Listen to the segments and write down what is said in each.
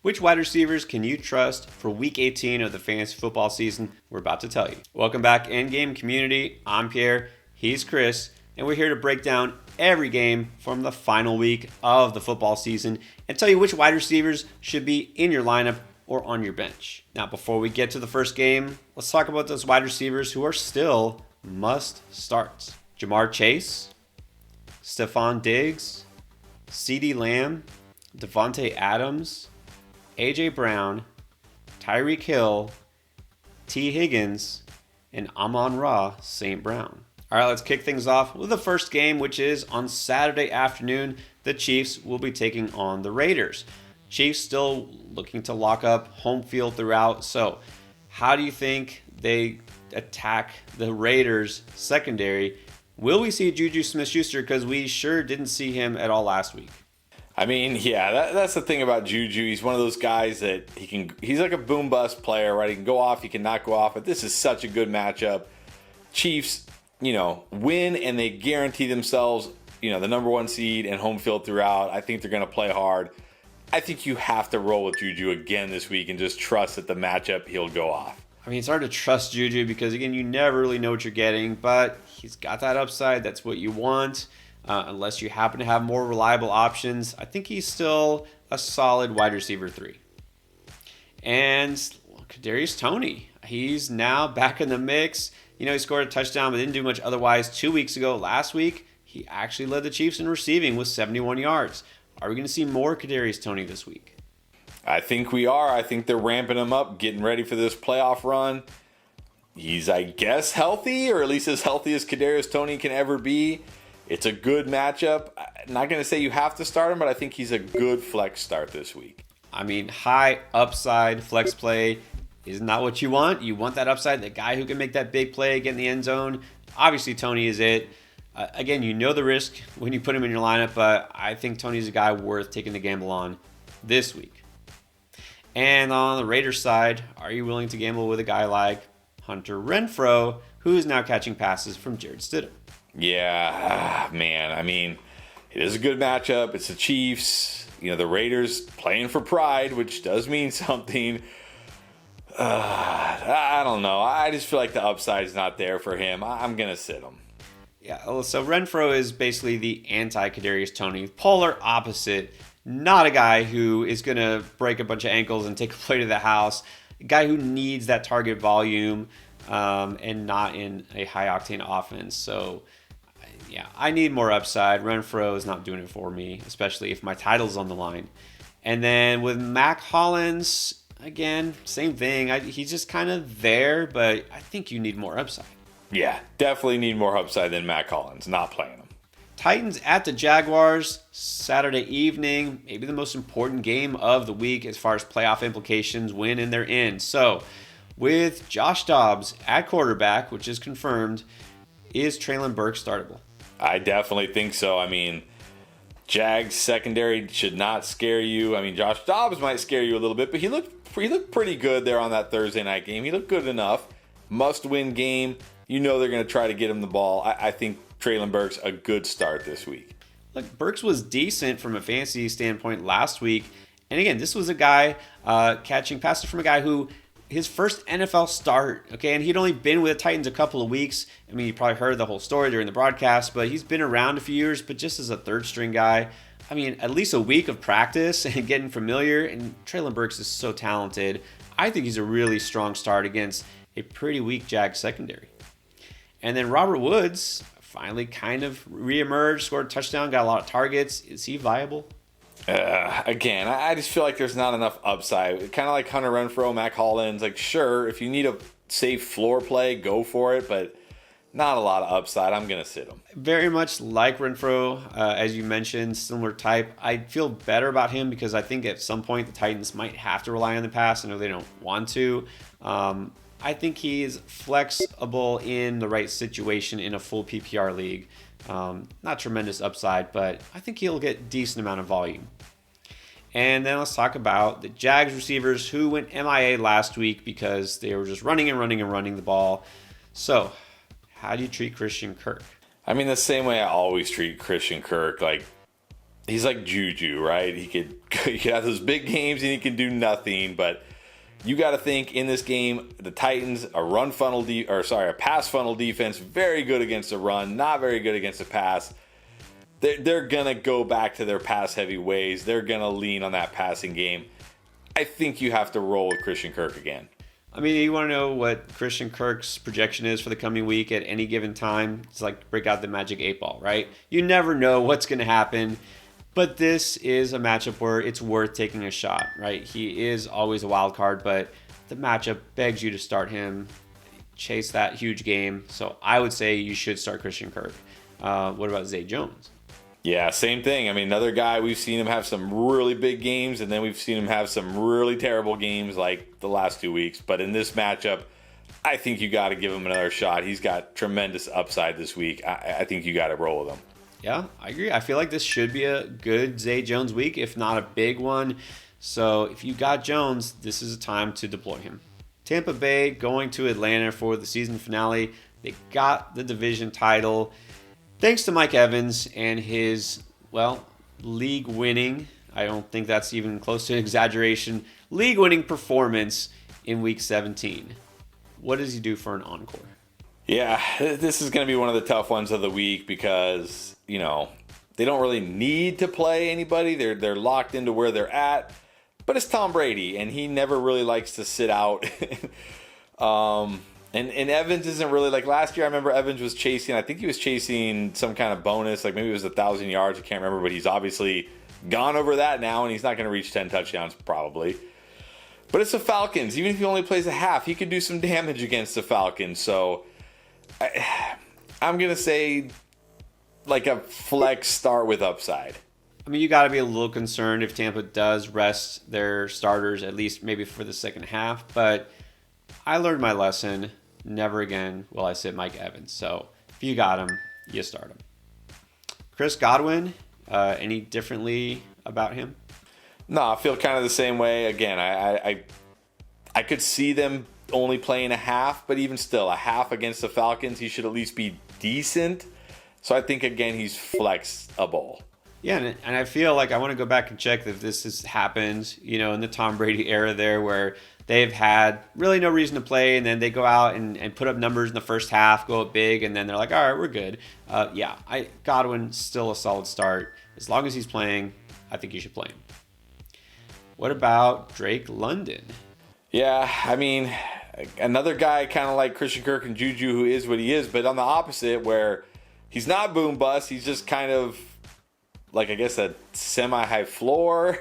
Which wide receivers can you trust for Week 18 of the fantasy football season? We're about to tell you. Welcome back, Endgame community. I'm Pierre. He's Chris. And we're here to break down every game from the final week of the football season and tell you which wide receivers should be in your lineup or on your bench. Now, before we get to the first game, let's talk about those wide receivers who are still must starts. Jamar Chase, Stephon Diggs, CeeDee Lamb, Devontae Adams, A.J. Brown, Tyreek Hill, T. Higgins, and Amon-Ra St. Brown. All right, let's kick things off with the first game, which is on Saturday afternoon. The Chiefs will be taking on the Raiders. Chiefs still looking to lock up home field throughout. So how do you think they attack the Raiders secondary? Will we see Juju Smith-Schuster? Because we sure didn't see him at all last week. I mean, yeah, that's the thing about Juju. He's one of those guys that he's like a boom bust player, right? He can go off, he cannot go off, but this is such a good matchup. Chiefs, win and they guarantee themselves, the number one seed and home field throughout. I think they're going to play hard. I think you have to roll with Juju again this week and just trust that the matchup, he'll go off. I mean, it's hard to trust Juju because, again, you never really know what you're getting, but he's got that upside. That's what you want. Unless you happen to have more reliable options, I think he's still a solid wide receiver 3. And Kadarius Toney, he's now back in the mix. He scored a touchdown but didn't do much otherwise 2 weeks ago. Last week, he actually led the Chiefs in receiving with 71 yards. Are we going to see more Kadarius Toney this week? I think we are. I think they're ramping him up, getting ready for this playoff run. He's, I guess, healthy, or at least as healthy as Kadarius Toney can ever be. It's a good matchup. I'm not going to say you have to start him, but I think he's a good flex start this week. I mean, high upside flex play is not what you want. You want that upside, the guy who can make that big play, get in the end zone. Obviously, Toney is it. Again, you know the risk when you put him in your lineup, but I think Toney's a guy worth taking the gamble on this week. And on the Raiders side, are you willing to gamble with a guy like Hunter Renfrow, who's now catching passes from Jarrett Stidham? Yeah, man. I mean, it is a good matchup. It's the Chiefs. The Raiders playing for pride, which does mean something. I don't know. I just feel like the upside is not there for him. I'm going to sit him. Yeah, so Renfrow is basically the anti-Kadarius Toney, polar opposite. Not a guy who is going to break a bunch of ankles and take a play to the house. A guy who needs that target volume and not in a high-octane offense. So, yeah, I need more upside. Renfrow is not doing it for me, especially if my title's on the line. And then with Mac Hollins, again, same thing. He's just kind of there, but I think you need more upside. Yeah, definitely need more upside than Mac Hollins. Not playing him. Titans at the Jaguars, Saturday evening. Maybe the most important game of the week as far as playoff implications, win and they're in. So, with Josh Dobbs at quarterback, which is confirmed, is Treylon Burks startable? I definitely think so. I mean, Jags secondary should not scare you. I mean, Josh Dobbs might scare you a little bit, but he looked pretty good there on that Thursday night game. He looked good enough. Must-win game. They're going to try to get him the ball. I think Treylon Burks a good start this week. Look, Burks was decent from a fantasy standpoint last week. And again, this was a guy catching passes from a guy who his first NFL start, okay, and he'd only been with the Titans a couple of weeks. I mean, you probably heard the whole story during the broadcast, but he's been around a few years, but just as a third-string guy. I mean, at least a week of practice and getting familiar, and Treylon Burks is so talented. I think he's a really strong start against a pretty weak Jags secondary. And then Robert Woods finally kind of reemerged, scored a touchdown, got a lot of targets. Is he viable? Again, I just feel like there's not enough upside. Kind of like Hunter Renfrow, Mac Hollins. Like, sure, if you need a safe floor play, go for it, but not a lot of upside. I'm going to sit him. Very much like Renfrow, as you mentioned, similar type. I feel better about him because I think at some point the Titans might have to rely on the pass. I know they don't want to. I think he's flexible in the right situation in a full PPR league. Not tremendous upside, but I think he'll get a decent amount of volume. And then let's talk about the Jags receivers who went MIA last week because they were just running the ball. So, how do you treat Christian Kirk? I mean, the same way I always treat Christian Kirk. Like, he's like Juju, right? He could have those big games and he can do nothing. But you got to think in this game, the Titans a pass funnel defense, very good against the run, not very good against the pass. They're gonna go back to their pass heavy ways. They're gonna lean on that passing game. I think you have to roll with Christian Kirk again. I mean, you want to know what Christian Kirk's projection is for the coming week at any given time? It's like break out the magic 8-ball, right? You never know what's going to happen, but this is a matchup where it's worth taking a shot, right? He is always a wild card, but the matchup begs you to start him, chase that huge game. So I would say you should start Christian Kirk. What about Zay Jones? Yeah, same thing. I mean, another guy, we've seen him have some really big games, and then we've seen him have some really terrible games like the last 2 weeks. But in this matchup, I think you got to give him another shot. He's got tremendous upside this week. I think you got to roll with him. Yeah, I agree. I feel like this should be a good Zay Jones week, if not a big one. So if you got Jones, this is a time to deploy him. Tampa Bay going to Atlanta for the season finale. They got the division title. Thanks to Mike Evans and his, league-winning, I don't think that's even close to an exaggeration, league-winning performance in Week 17. What does he do for an encore? Yeah, this is going to be one of the tough ones of the week because, they don't really need to play anybody. They're locked into where they're at. But it's Tom Brady, and he never really likes to sit out. And Evans isn't really like last year. I remember Evans was chasing. I think he was chasing some kind of bonus, like maybe it was 1,000 yards. I can't remember, but he's obviously gone over that now, and he's not going to reach 10 touchdowns probably. But it's the Falcons. Even if he only plays a half, he could do some damage against the Falcons. So I'm going to say like a flex start with upside. I mean, you got to be a little concerned if Tampa does rest their starters, at least maybe for the second half. But I learned my lesson. Never again will I sit Mike Evans. So if you got him, you start him. Chris Godwin, any differently about him? No, I feel kind of the same way. Again, I could see them only playing a half, but even still, a half against the Falcons, he should at least be decent. So I think, again, he's flexible. Yeah, and I feel like I want to go back and check if this has happened, in the Tom Brady era there where they've had really no reason to play, and then they go out and put up numbers in the first half, go up big, and then they're like, all right, we're good. Godwin, still a solid start. As long as he's playing, I think you should play him. What about Drake London? Yeah, I mean, another guy kind of like Christian Kirk and Juju who is what he is, but on the opposite where he's not boom bust, he's just kind of like, I guess, a semi-high floor.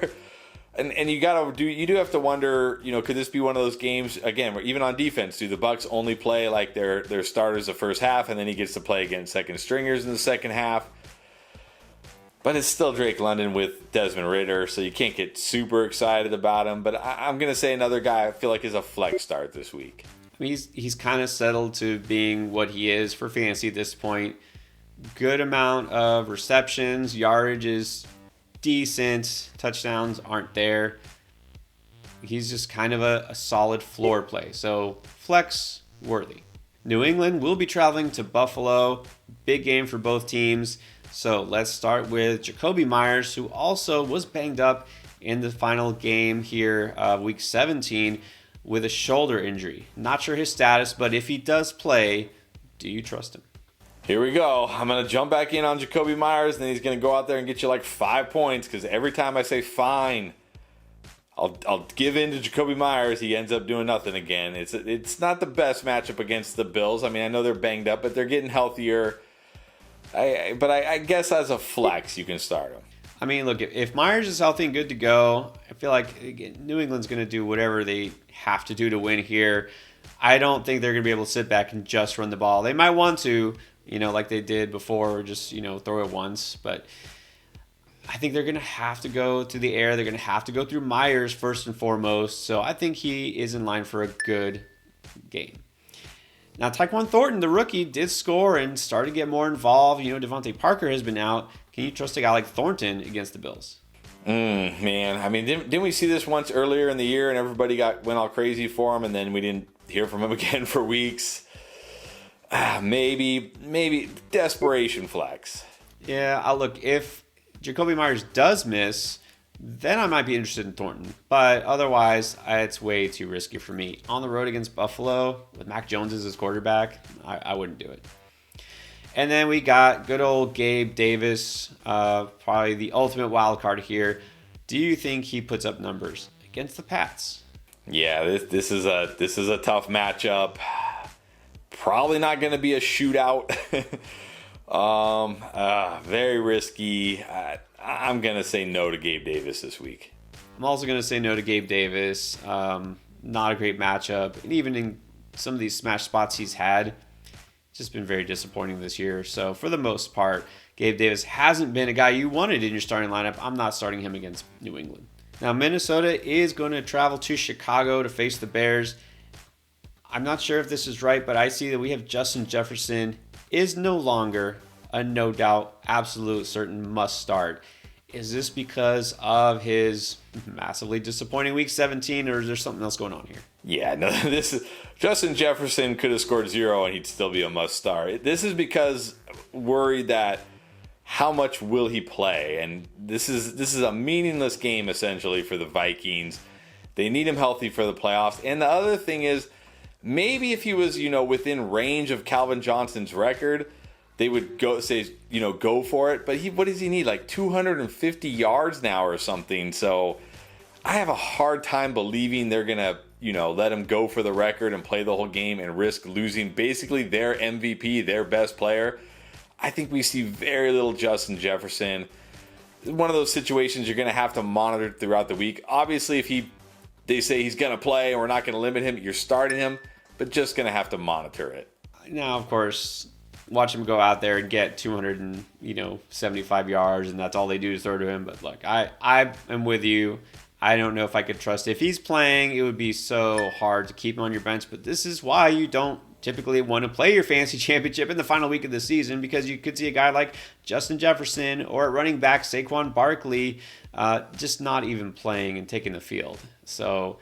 And you do have to wonder, could this be one of those games again where even on defense, do the Bucs only play like their starters the first half, and then he gets to play against second stringers in the second half? But it's still Drake London with Desmond Ridder, so you can't get super excited about him. But I'm gonna say another guy I feel like is a flex start this week. I mean, he's kind of settled to being what he is for fantasy at this point. Good amount of receptions, yardage is decent, touchdowns aren't there. He's just kind of a solid floor play, so flex worthy. New England will be traveling to Buffalo. Big game for both teams. So let's start with Jacoby Myers, who also was banged up in the final game here, week 17, with a shoulder injury. Not sure his status, but if he does play, do you trust him? Here we go. I'm going to jump back in on Jacoby Myers, and then he's going to go out there and get you like 5 points, because every time I say fine, I'll give in to Jacoby Myers, he ends up doing nothing again. It's not the best matchup against the Bills. I mean, I know they're banged up, but they're getting healthier. I guess as a flex, you can start him. I mean, look, if Myers is healthy and good to go, I feel like New England's going to do whatever they have to do to win here. I don't think they're going to be able to sit back and just run the ball. They might want to, like they did before, just, throw it once. But I think they're going to have to go to the air. They're going to have to go through Myers first and foremost. So I think he is in line for a good game. Now, Tyquan Thornton, the rookie, did score and started to get more involved. Devontae Parker has been out. Can you trust a guy like Thornton against the Bills? Man, I mean, didn't we see this once earlier in the year and everybody went all crazy for him, and then we didn't hear from him again for weeks? Maybe desperation flex. Yeah, look, if Jacoby Myers does miss, then I might be interested in Thornton. But otherwise, it's way too risky for me. On the road against Buffalo, with Mac Jones as his quarterback, I wouldn't do it. And then we got good old Gabe Davis, probably the ultimate wild card here. Do you think he puts up numbers against the Pats? Yeah, this is a tough matchup. Probably not going to be a shootout. Very risky. I'm going to say no to Gabe Davis this week. I'm also going to say no to Gabe Davis. Not a great matchup. And even in some of these smash spots he's had, just been very disappointing this year. So for the most part, Gabe Davis hasn't been a guy you wanted in your starting lineup. I'm not starting him against New England. Now, Minnesota is going to travel to Chicago to face the Bears. I'm not sure if this is right, but I see that we have Justin Jefferson is no longer a no doubt, absolute, certain must start. Is this because of his massively disappointing Week 17, or is there something else going on here? Yeah, no. Justin Jefferson could have scored 0 and he'd still be a must start. This is because worried that how much will he play, and this is a meaningless game essentially for the Vikings. They need him healthy for the playoffs. And the other thing is, maybe if he was within range of Calvin Johnson's record, they would go for it. But what does he need? Like 250 yards now or something. So I have a hard time believing they're gonna let him go for the record and play the whole game and risk losing basically their MVP, their best player. I think we see very little Justin Jefferson. One of those situations you're going to have to monitor throughout the week. Obviously, if they say he's going to play and we're not going to limit him, you're starting him, but just going to have to monitor it. Now, of course, watch him go out there and get 275 yards, and that's all they do is throw to him. But look, I am with you. I don't know if I could trust it. If he's playing, it would be so hard to keep him on your bench. But this is why you don't typically want to play your fantasy championship in the final week of the season, because you could see a guy like Justin Jefferson or at running back Saquon Barkley just not even playing and taking the field. So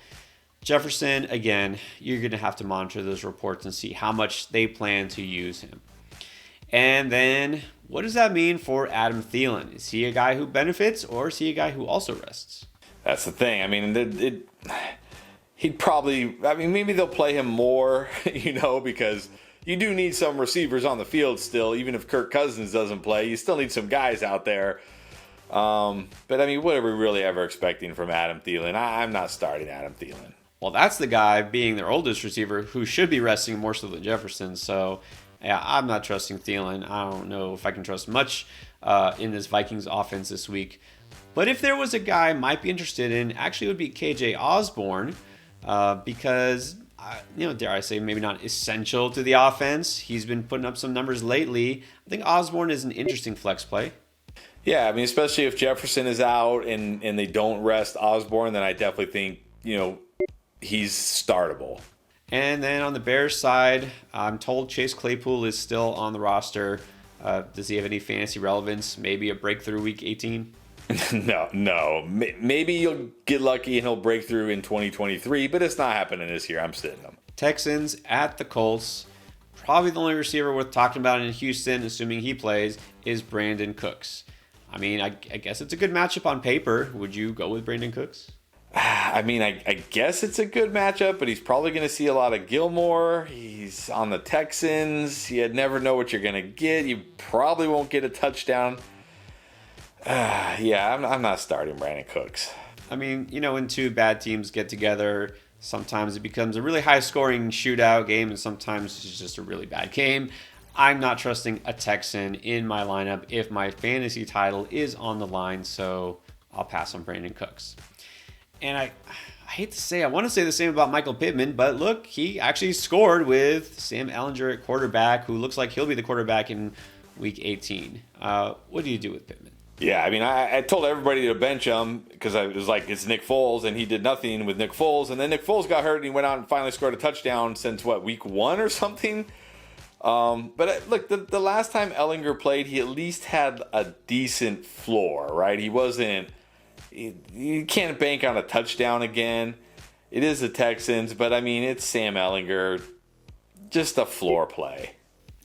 Jefferson, again, you're going to have to monitor those reports and see how much they plan to use him. And then what does that mean for Adam Thielen? Is he a guy who benefits, or is he a guy who also rests? That's the thing. I mean, he'd probably, maybe they'll play him more, because you do need some receivers on the field still. Even if Kirk Cousins doesn't play, you still need some guys out there. But what are we really ever expecting from Adam Thielen? I'm not starting Adam Thielen. Well, that's the guy, being their oldest receiver, who should be resting more so than Jefferson. So, yeah, I'm not trusting Thielen. I don't know if I can trust much in this Vikings offense this week. But if there was a guy I might be interested in, actually it would be KJ Osborne, because, dare I say, maybe not essential to the offense. He's been putting up some numbers lately. I think Osborne is an interesting flex play. Yeah, especially if Jefferson is out and they don't rest Osborne, then I definitely think, he's startable. And then on the Bears side, I'm told Chase Claypool is still on the roster. Does he have any fantasy relevance? Maybe a breakthrough Week 18? No. Maybe you'll get lucky and he'll break through in 2023, but it's not happening this year. I'm sitting him. Texans at the Colts. Probably the only receiver worth talking about in Houston, assuming he plays, is Brandon Cooks. I guess it's a good matchup on paper. Would you go with Brandon Cooks? I guess it's a good matchup, but he's probably going to see a lot of Gilmore. He's on the Texans. You never know what you're going to get. You probably won't get a touchdown. I'm not starting Brandon Cooks. When two bad teams get together, sometimes it becomes a really high-scoring shootout game, and sometimes it's just a really bad game. I'm not trusting a Texan in my lineup if my fantasy title is on the line, so I'll pass on Brandon Cooks. And I hate to say, I want to say the same about Michael Pittman, but look, he actually scored with Sam Ehlinger at quarterback, who looks like he'll be the quarterback in Week 18. What do you do with Pittman? Yeah, I told everybody to bench him because I was like, it's Nick Foles, and he did nothing with Nick Foles. And then Nick Foles got hurt, and he went out and finally scored a touchdown since, Week 1 or something? But look, the last time Ehlinger played, he at least had a decent floor, right? He wasn't... You can't bank on a touchdown again. It is the Texans, but it's Sam Ehlinger. Just a floor play.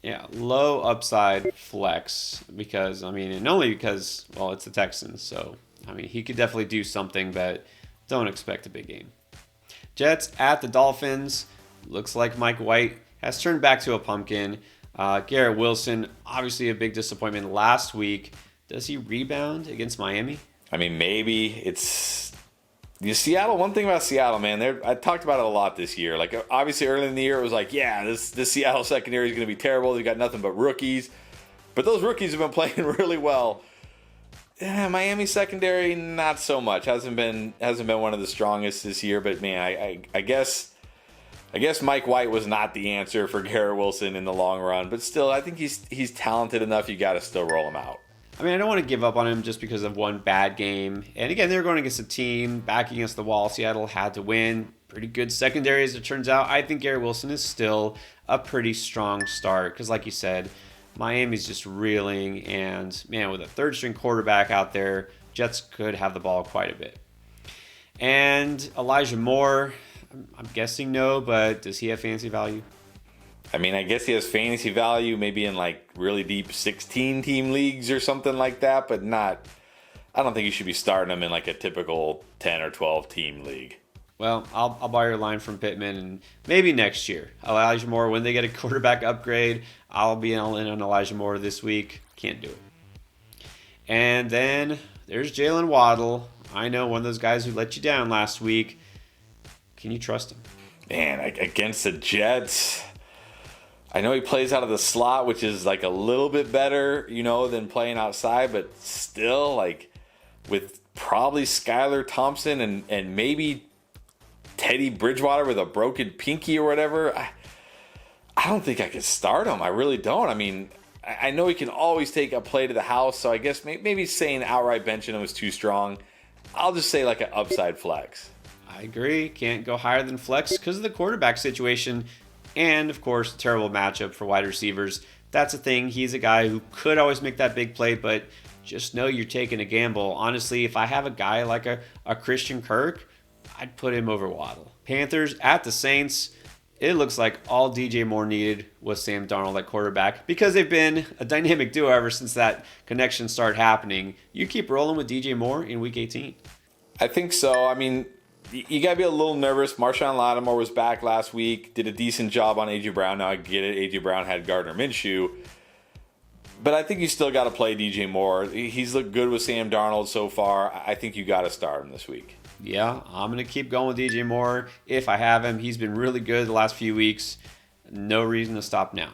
Yeah, low upside flex because, and only because, well, it's the Texans. So, he could definitely do something, but don't expect a big game. Jets at the Dolphins. Looks like Mike White has turned back to a pumpkin. Garrett Wilson, obviously a big disappointment last week. Does he rebound against Miami? Maybe it's Seattle. One thing about Seattle, man, I talked about it a lot this year. Like, obviously, early in the year, it was like, yeah, this Seattle secondary is going to be terrible. They got nothing but rookies, but those rookies have been playing really well. Yeah, Miami secondary, not so much. Hasn't been one of the strongest this year. But man, I guess Mike White was not the answer for Garrett Wilson in the long run. But still, I think he's talented enough. You got to still roll him out. I don't want to give up on him just because of one bad game. And again, they're going against a team back against the wall. Seattle had to win. Pretty good secondary, as it turns out. I think Garrett Wilson is still a pretty strong start because, like you said, Miami's just reeling. And, man, with a third-string quarterback out there, Jets could have the ball quite a bit. And Elijah Moore, I'm guessing no, but does he have fantasy value? I guess he has fantasy value maybe in like really deep 16-team leagues or something like that, but not. I don't think you should be starting him in like a typical 10 or 12-team league. Well, I'll buy your line from Pittman, and maybe next year. Elijah Moore, when they get a quarterback upgrade, I'll be all in on Elijah Moore this week. Can't do it. And then there's Jalen Waddle. I know, one of those guys who let you down last week. Can you trust him? Man, against the Jets, I know he plays out of the slot, which is like a little bit better, than playing outside, but still, like, with probably Skylar Thompson and maybe Teddy Bridgewater with a broken pinky or whatever, I don't think I could start him. I really don't. I know he can always take a play to the house, so I guess maybe saying outright benching him is too strong. I'll just say like an upside flex. I agree. Can't go higher than flex because of the quarterback situation. And, of course, terrible matchup for wide receivers. That's the thing. He's a guy who could always make that big play, but just know you're taking a gamble. Honestly, if I have a guy like a Christian Kirk, I'd put him over Waddle. Panthers at the Saints. It looks like all DJ Moore needed was Sam Darnold at quarterback because they've been a dynamic duo ever since that connection started happening. You keep rolling with DJ Moore in Week 18. I think so. You got to be a little nervous. Marshawn Lattimore was back last week, did a decent job on A.J. Brown. Now I get it. A.J. Brown had Gardner Minshew. But I think you still got to play DJ Moore. He's looked good with Sam Darnold so far. I think you got to start him this week. Yeah, I'm going to keep going with DJ Moore if I have him. He's been really good the last few weeks. No reason to stop now.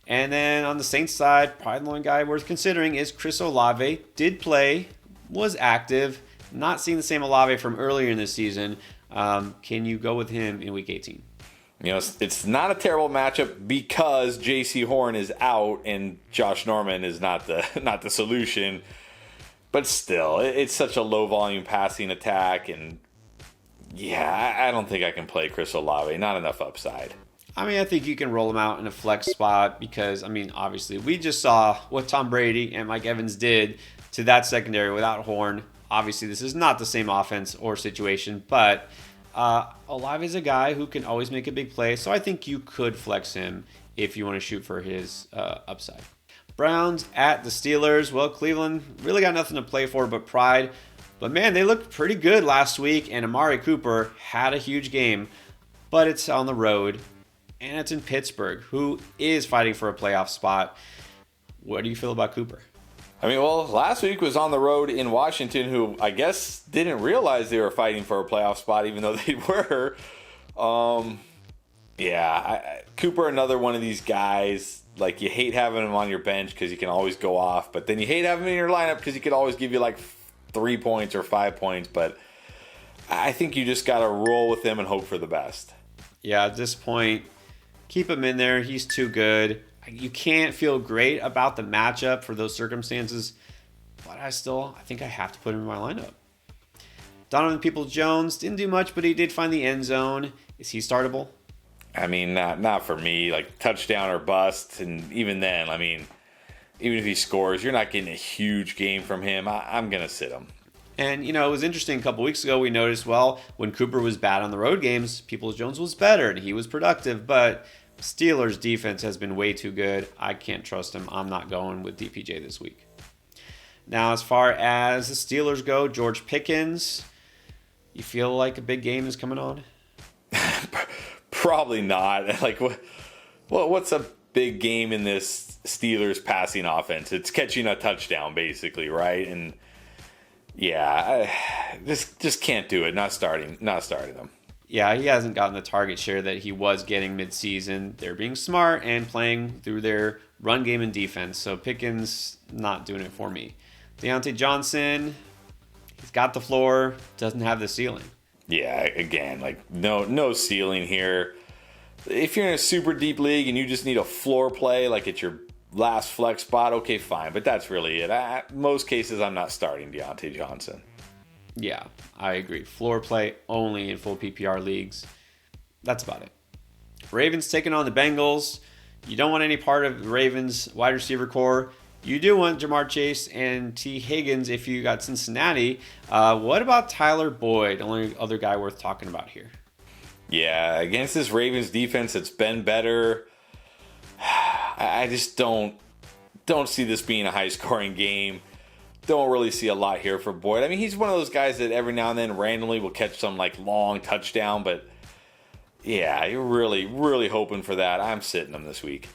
And then on the Saints side, probably the only guy worth considering is Chris Olave. Did play, was active. Not seeing the same Olave from earlier in the season. Can you go with him in Week 18? It's not a terrible matchup because J.C. Horn is out and Josh Norman is not the solution. But still, it's such a low volume passing attack, and yeah, I don't think I can play Chris Olave. Not enough upside. I think you can roll him out in a flex spot because, obviously, we just saw what Tom Brady and Mike Evans did to that secondary without Horn. Obviously, this is not the same offense or situation, but Olave is a guy who can always make a big play, so I think you could flex him if you want to shoot for his upside. Browns at the Steelers. Well, Cleveland really got nothing to play for but pride, but man, they looked pretty good last week, and Amari Cooper had a huge game, but it's on the road, and it's in Pittsburgh, who is fighting for a playoff spot. What do you feel about Cooper? Last week was on the road in Washington, who I guess didn't realize they were fighting for a playoff spot, even though they were. Cooper, another one of these guys, like you hate having him on your bench because you can always go off, but then you hate having him in your lineup because he could always give you like 3 points or 5 points, but I think you just got to roll with him and hope for the best. Yeah, at this point, keep him in there. He's too good. You can't feel great about the matchup for those circumstances, but I think I have to put him in my lineup. Donovan Peoples-Jones didn't do much, but he did find the end zone. Is he startable? Not for me. Like touchdown or bust, and even then, even if he scores, you're not getting a huge game from him. I'm gonna sit him. And, it was interesting. A couple weeks ago, we noticed, when Cooper was bad on the road games, Peoples-Jones was better, and he was productive. But Steelers defense has been way too good. I can't trust him. I'm not going with DPJ this week. Now, as far as the Steelers go, George Pickens, you feel like a big game is coming on? Probably not. Like, what's a big game in this Steelers passing offense? It's catching a touchdown, basically, right? And yeah, I just can't do it. Not starting them. Yeah, he hasn't gotten the target share that he was getting midseason. They're being smart and playing through their run game and defense. So Pickens, not doing it for me. Deontay Johnson, he's got the floor, doesn't have the ceiling. Yeah, again, like no ceiling here. If you're in a super deep league and you just need a floor play, like it's your last flex spot, okay, fine. But that's really it. Most cases, I'm not starting Deontay Johnson. Yeah, I agree. Floor play only in full PPR leagues. That's about it. Ravens taking on the Bengals. You don't want any part of the Ravens wide receiver core. You do want Jamar Chase and T. Higgins if you got Cincinnati. What about Tyler Boyd? The only other guy worth talking about here. Yeah, against this Ravens defense, it's been better. I just don't see this being a high-scoring game. Don't really see a lot here for Boyd. I mean, he's one of those guys that every now and then randomly will catch some like long touchdown, but yeah, you're really, really hoping for that. I'm sitting him this week.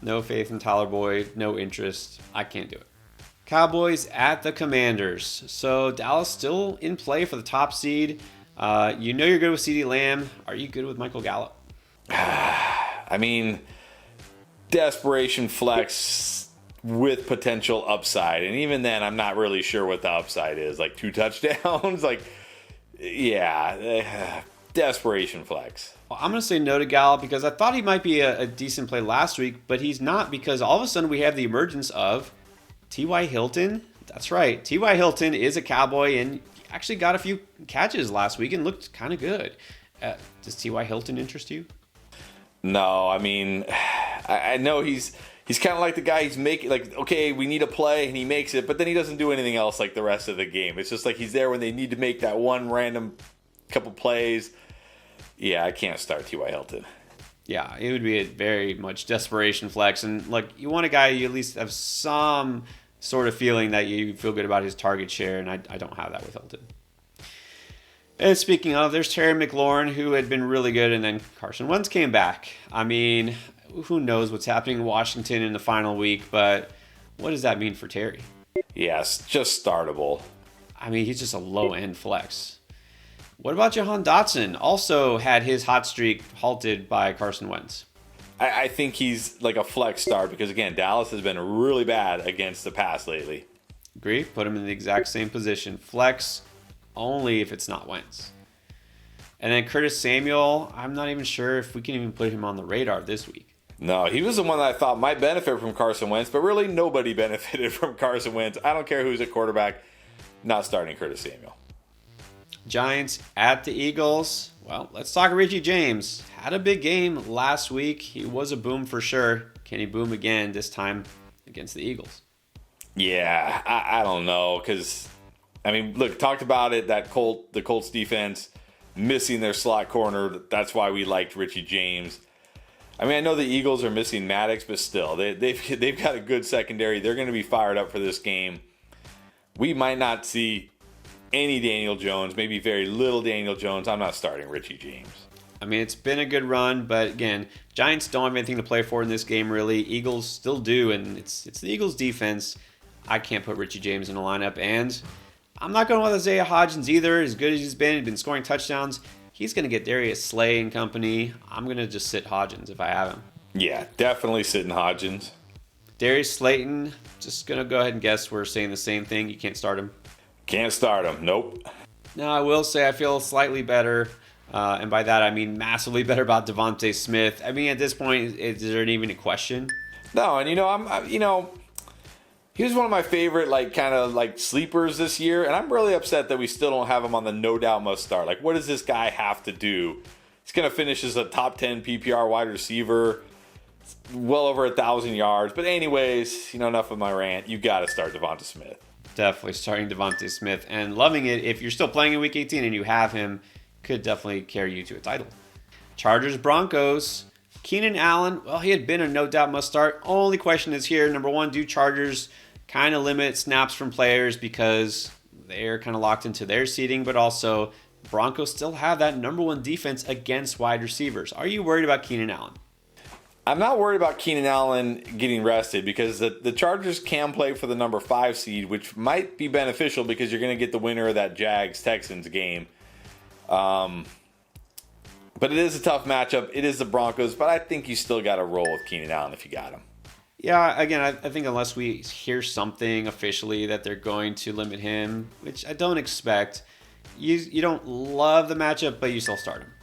No faith in Tyler Boyd, no interest. I can't do it. Cowboys at the Commanders. So Dallas still in play for the top seed. You know you're good with CeeDee Lamb. Are you good with Michael Gallup? I mean, desperation flex with potential upside. And even then, I'm not really sure what the upside is. Like 2 touchdowns? Like, yeah, desperation flex. Well, I'm going to say no to Gallup because I thought he might be a decent play last week, but he's not because all of a sudden we have the emergence of T.Y. Hilton. That's right. T.Y. Hilton is a Cowboy and actually got a few catches last week and looked kind of good. Does T.Y. Hilton interest you? No, I mean, I know he's kind of like the guy he's making, like, okay, we need a play, and he makes it, but then he doesn't do anything else like the rest of the game. It's just like he's there when they need to make that one random couple plays. Yeah, I can't start T.Y. Hilton. Yeah, it would be a very much desperation flex. And, like, you want a guy you at least have some sort of feeling that you feel good about his target share, and I don't have that with Hilton. And speaking of, there's Terry McLaurin, who had been really good, and then Carson Wentz came back. I mean, who knows what's happening in Washington in the final week, but what does that mean for Terry? Yes, just startable. I mean, he's just a low-end flex. What about Jahan Dotson? Also had his hot streak halted by Carson Wentz. I think he's like a flex start because, again, Dallas has been really bad against the pass lately. Agree. Put him in the exact same position. Flex only if it's not Wentz. And then Curtis Samuel, I'm not even sure if we can even put him on the radar this week. No, he was the one that I thought might benefit from Carson Wentz, but really nobody benefited from Carson Wentz. I don't care who's at quarterback, not starting Curtis Samuel. Giants at the Eagles. Well, let's talk Richie James. Had a big game last week. He was a boom for sure. Can he boom again this time against the Eagles? Yeah, I don't know because, I mean, look, talked about it, the Colts defense missing their slot corner. That's why we liked Richie James. I mean, I know the Eagles are missing Maddox, but still, they've got a good secondary. They're going to be fired up for this game. We might not see any Daniel Jones, maybe very little Daniel Jones. I'm not starting Richie James. I mean, it's been a good run, but again, Giants don't have anything to play for in this game, really. Eagles still do, and it's the Eagles' defense. I can't put Richie James in the lineup, and I'm not going with Isaiah Hodgins either. As good as he's been scoring touchdowns. He's going to get Darius Slay and company. I'm going to just sit Hodgins if I have him. Yeah, definitely sitting Hodgins. Darius Slayton, just going to go ahead and guess we're saying the same thing. You can't start him. Can't start him. Nope. Now, I will say I feel slightly better, and by that I mean massively better about Devontae Smith. I mean, at this point, is there even a question? No, and he was one of my favorite, kind of sleepers this year, and I'm really upset that we still don't have him on the no doubt must start. Like, what does this guy have to do? He's going to finish as a top 10 PPR wide receiver, well over 1,000 yards. But anyways, enough of my rant. You got to start Devonta Smith. Definitely starting Devontae Smith and loving it. If you're still playing in Week 18 and you have him, could definitely carry you to a title. Chargers Broncos. Keenan Allen, well, he had been a no doubt must start. Only question is here, number one, do Chargers kind of limit snaps from players because they're kind of locked into their seating, but also Broncos still have that number one defense against wide receivers. Are you worried about Keenan Allen? I'm not worried about Keenan Allen getting rested because the Chargers can play for the number 5 seed, which might be beneficial because you're going to get the winner of that Jags-Texans game. But it is a tough matchup. It is the Broncos, but I think you still got to roll with Keenan Allen if you got him. Yeah, again, I think unless we hear something officially that they're going to limit him, which I don't expect, you don't love the matchup, but you still start him.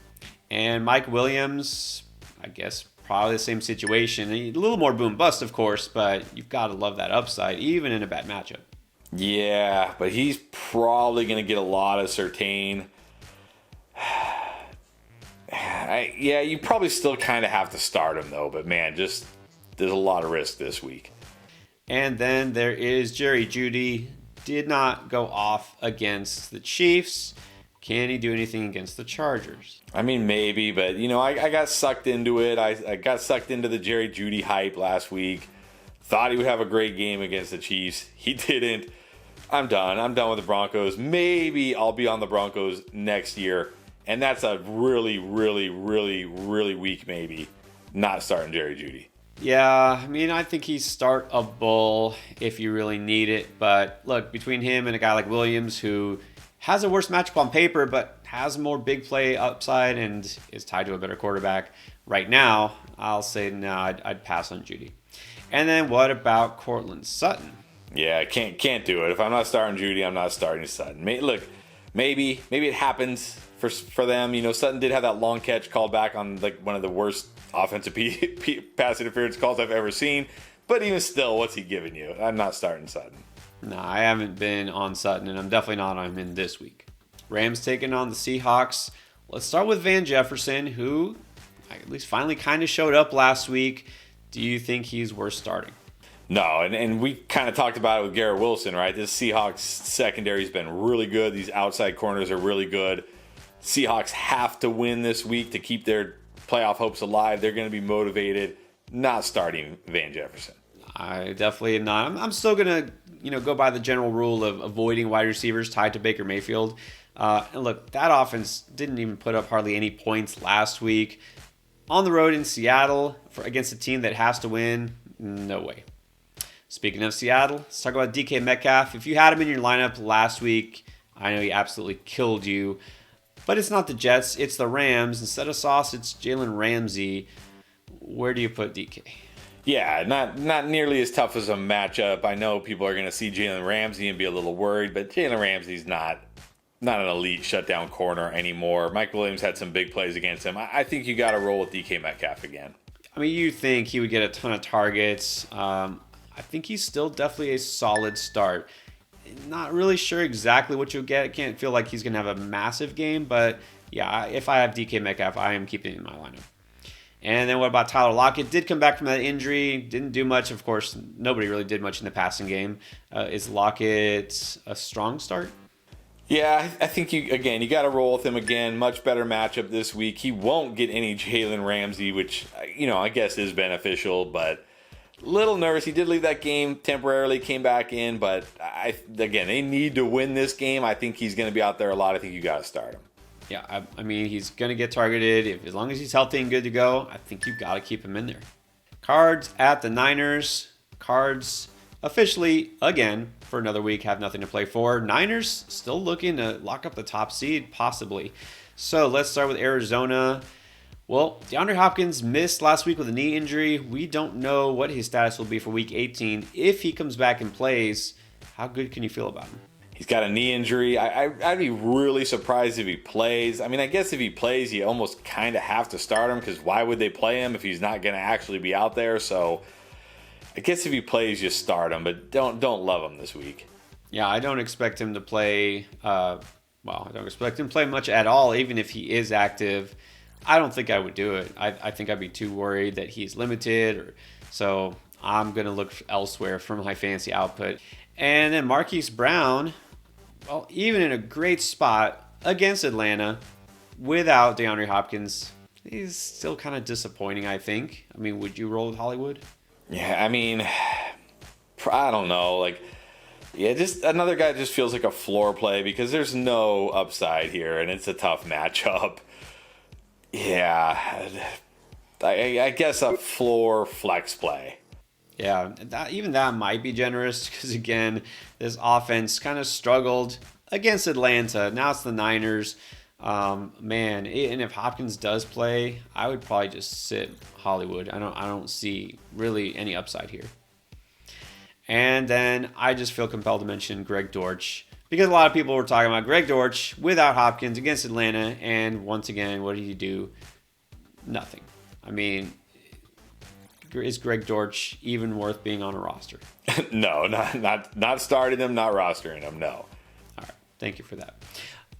And Mike Williams, I guess probably the same situation. A little more boom bust, of course, but you've got to love that upside, even in a bad matchup. Yeah, but he's probably going to get a lot of Surtain. Yeah, you probably still kind of have to start him, though. But, man, there's a lot of risk this week. And then there is Jerry Jeudy. Did not go off against the Chiefs. Can he do anything against the Chargers? I mean, maybe, but, I got sucked into it. I got sucked into the Jerry Jeudy hype last week. Thought he would have a great game against the Chiefs. He didn't. I'm done. I'm done with the Broncos. Maybe I'll be on the Broncos next year. And that's a really, really, really, really weak maybe. Not starting Jerry Jeudy. Yeah, I mean, I think he's startable if you really need it. But look, between him and a guy like Williams, who has a worse matchup on paper, but has more big play upside and is tied to a better quarterback right now, I'll say no, I'd pass on Jeudy. And then what about Courtland Sutton? Yeah, I can't do it. If I'm not starting Jeudy, I'm not starting Sutton. Look, maybe it happens for them. Sutton did have that long catch called back on like one of the worst offensive pass interference calls I've ever seen. But even still, what's he giving you? I'm not starting Sutton. No, I haven't been on Sutton, and I'm definitely not on him this week. Rams taking on the Seahawks. Let's start with Van Jefferson, who at least finally kind of showed up last week. Do you think he's worth starting? No, and we kind of talked about it with Garrett Wilson, right? This Seahawks secondary has been really good. These outside corners are really good. Seahawks have to win this week to keep their playoff hopes alive. They're going to be motivated. Not starting Van Jefferson. I definitely am not. I'm still going to go by the general rule of avoiding wide receivers tied to Baker Mayfield. And look, that offense didn't even put up hardly any points last week. On the road in Seattle against a team that has to win, no way. Speaking of Seattle, let's talk about DK Metcalf. If you had him in your lineup last week, I know he absolutely killed you. But it's not the Jets, it's the Rams. Instead of Sauce, it's Jalen Ramsey. Where do you put DK? Yeah, not nearly as tough as a matchup. I know people are going to see Jalen Ramsey and be a little worried, but Jalen Ramsey's not an elite shutdown corner anymore. Mike Williams had some big plays against him. I think you got to roll with DK Metcalf again. I mean, you think he would get a ton of targets. I think he's still definitely a solid start. Not really sure exactly what you'll get. Can't feel like he's going to have a massive game, but yeah, if I have DK Metcalf, I am keeping him in my lineup. And then what about Tyler Lockett? Did come back from that injury. Didn't do much. Of course, nobody really did much in the passing game. Is Lockett a strong start? Yeah, I think you got to roll with him again. Much better matchup this week. He won't get any Jalen Ramsey, which, I guess is beneficial, but little nervous. He did leave that game temporarily, came back in, but they need to win this game. I think he's going to be out there a lot. I think you got to start him. Yeah, I mean, he's going to get targeted. As long as he's healthy and good to go, I think you've got to keep him in there. Cards at the Niners. Cards officially, again, for another week, have nothing to play for. Niners still looking to lock up the top seed, possibly. So let's start with Arizona. Well, DeAndre Hopkins missed last week with a knee injury. We don't know what his status will be for Week 18. If he comes back and plays, how good can you feel about him? He's got a knee injury. I'd be really surprised if he plays. I mean, I guess if he plays, you almost kind of have to start him because why would they play him if he's not going to actually be out there? So I guess if he plays, you start him, but don't love him this week. Yeah, I don't expect him to play. I don't expect him to play much at all, even if he is active. I don't think I would do it. I think I'd be too worried that he's limited. So I'm going to look elsewhere for my fantasy output. And then Marquise Brown, even in a great spot against Atlanta, without DeAndre Hopkins, he's still kind of disappointing, I think. I mean, would you roll with Hollywood? Yeah, I mean, I don't know. Like, yeah, just another guy just feels like a floor play because there's no upside here, and it's a tough matchup. Yeah, I guess a floor flex play. Yeah, even that might be generous because, again, this offense kind of struggled against Atlanta. Now it's the Niners. Man, and if Hopkins does play, I would probably just sit Hollywood. I don't see really any upside here. And then I just feel compelled to mention Greg Dortch because a lot of people were talking about Greg Dortch without Hopkins against Atlanta, and once again, what did he do? Nothing. I mean, is Greg Dortch even worth being on a roster? No, not starting him, not rostering him. No. All right, thank you for that.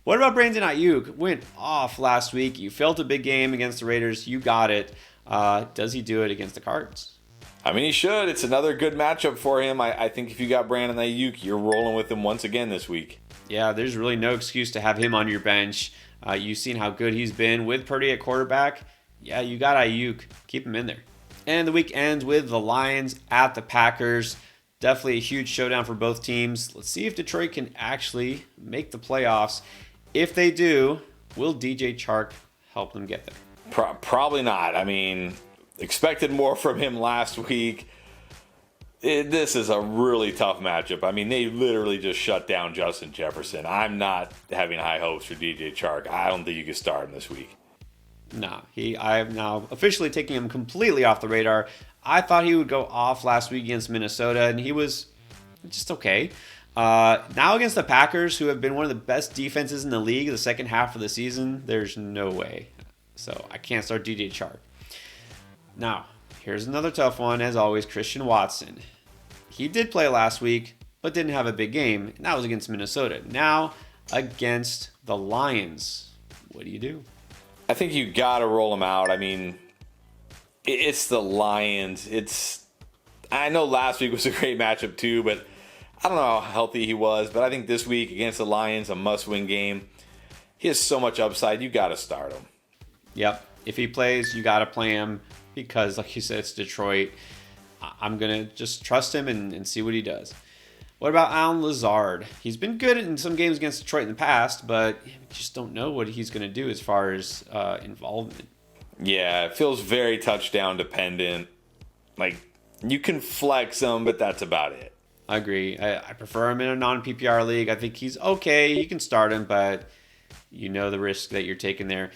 What about Brandon Ayuk? Went off last week. You felt a big game against the Raiders. You got it. Does he do it against the Cards? I mean, he should. It's another good matchup for him. I think if you got Brandon Ayuk, you're rolling with him once again this week. Yeah, there's really no excuse to have him on your bench. You've seen how good he's been with Purdy at quarterback. Yeah, you got Ayuk. Keep him in there. And the week ends with the Lions at the Packers. Definitely a huge showdown for both teams. Let's see if Detroit can actually make the playoffs. If they do, will DJ Chark help them get there? Probably not. I mean, expected more from him last week. This is a really tough matchup. I mean, they literally just shut down Justin Jefferson. I'm not having high hopes for DJ Chark. I don't think you can start him this week. No, I'm now officially taking him completely off the radar. I thought he would go off last week against Minnesota, and he was just okay. Now against the Packers, who have been one of the best defenses in the league the second half of the season, there's no way. So I can't start DJ Chark. Now, here's another tough one, as always, Christian Watson. He did play last week, but didn't have a big game, and that was against Minnesota. Now, against the Lions, what do you do? I think you got to roll him out. I mean, it's the Lions. I know last week was a great matchup too, but I don't know how healthy he was. But I think this week against the Lions, a must-win game. He has so much upside. You got to start him. Yep. If he plays, you got to play him because, like you said, it's Detroit. I'm going to just trust him and see what he does. What about Allen Lazard? He's been good in some games against Detroit in the past, but we just don't know what he's going to do as far as involvement. Yeah, it feels very touchdown dependent. Like, you can flex him, but that's about it. I agree. I prefer him in a non-PPR league. I think he's okay. You can start him, but you know the risk that you're taking there.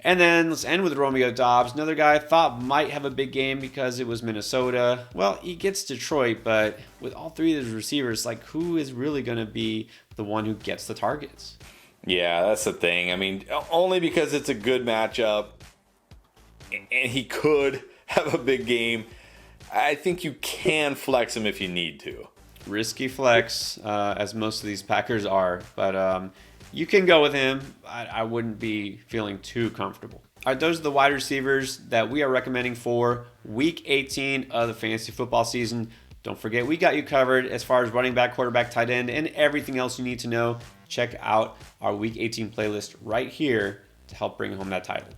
And then let's end with Romeo Doubs, another guy I thought might have a big game because it was Minnesota. Well, he gets Detroit, but with all three of his receivers, like, who is really going to be the one who gets the targets? Yeah, that's the thing. I mean, only because it's a good matchup and he could have a big game. I think you can flex him if you need to. Risky flex, as most of these Packers are, but you can go with him. I wouldn't be feeling too comfortable. All right, those are the wide receivers that we are recommending for Week 18 of the fantasy football season. Don't forget, we got you covered as far as running back, quarterback, tight end, and everything else you need to know. Check out our Week 18 playlist right here to help bring home that title.